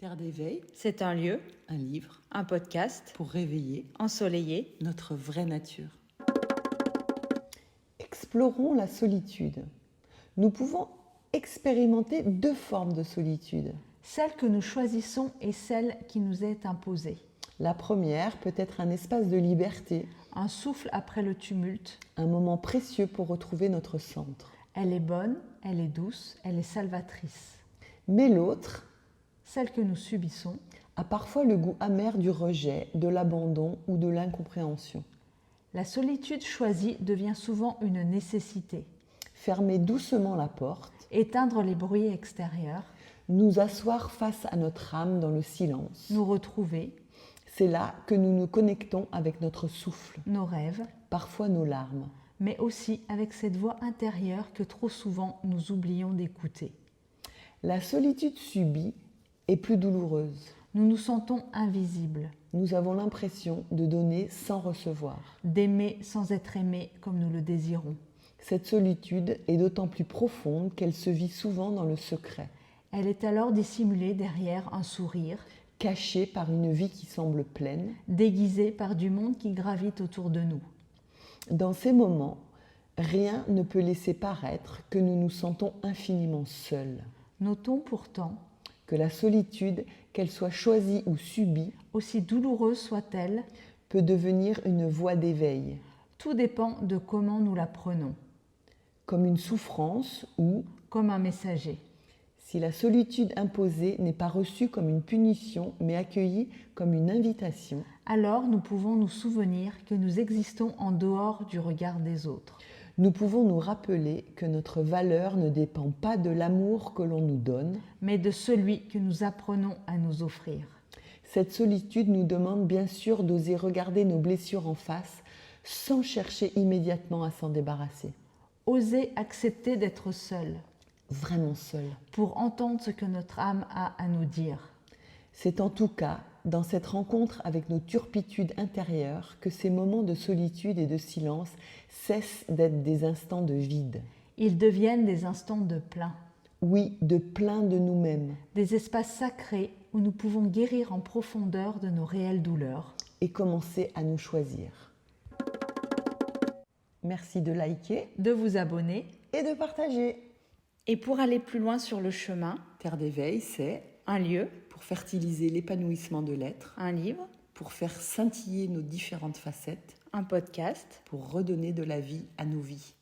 Terre d'éveil, C'est un lieu, un livre un podcast pour réveiller ensoleillé. notre vraie nature. Explorons la solitude. Nous pouvons expérimenter deux formes de solitude. Celle que nous choisissons et celle qui nous est imposée. La première peut être un espace de liberté, Un souffle après le tumulte. un moment précieux pour retrouver notre centre. Elle est bonne, elle est douce, elle est salvatrice. Mais l'autre Celle que nous subissons. a parfois le goût amer du rejet, de l'abandon ou de l'incompréhension. La solitude choisie devient souvent une nécessité. Fermer doucement la porte, Éteindre les bruits extérieurs, nous asseoir face à notre âme dans le silence. nous retrouver, C'est là que nous nous connectons avec notre souffle, nos rêves, parfois nos larmes. mais aussi avec cette voix intérieure que trop souvent nous oublions d'écouter. La solitude subie est plus douloureuse. Nous nous sentons invisibles, Nous avons l'impression de donner sans recevoir. d'aimer sans être aimés comme nous le désirons. Cette solitude est d'autant plus profonde qu'elle se vit souvent dans le secret, Elle est alors dissimulée derrière un sourire, cachée par une vie qui semble pleine. déguisée par du monde qui gravite autour de nous. Dans ces moments, rien ne peut laisser paraître que nous nous sentons infiniment seuls, Notons pourtant, que la solitude, qu'elle soit choisie ou subie, aussi douloureuse soit-elle, peut devenir une voie d'éveil, tout dépend de comment nous la prenons, comme une souffrance ou, comme un messager. si la solitude imposée n'est pas reçue comme une punition, mais accueillie comme une invitation, Alors nous pouvons nous souvenir que nous existons en dehors du regard des autres. nous pouvons nous rappeler que notre valeur ne dépend pas de l'amour que l'on nous donne. Mais de celui que nous apprenons à nous offrir. Cette solitude nous demande bien sûr d'oser regarder nos blessures en face sans chercher immédiatement à s'en débarrasser. Oser accepter d'être seul Vraiment seul. pour entendre ce que notre âme a à nous dire. C'est en tout cas dans cette rencontre avec nos turpitudes intérieures que ces moments de solitude et de silence cessent d'être des instants de vide. Ils deviennent des instants de plein, Oui, de plein de nous-mêmes des espaces sacrés où nous pouvons guérir en profondeur de nos réelles douleurs. et commencer à nous choisir. Merci de liker De vous abonner. et de partager. Et pour aller plus loin sur le chemin, Terre d'éveil, c'est un lieu, pour fertiliser l'épanouissement de l'être, un livre, pour faire scintiller nos différentes facettes, un podcast pour redonner de la vie à nos vies.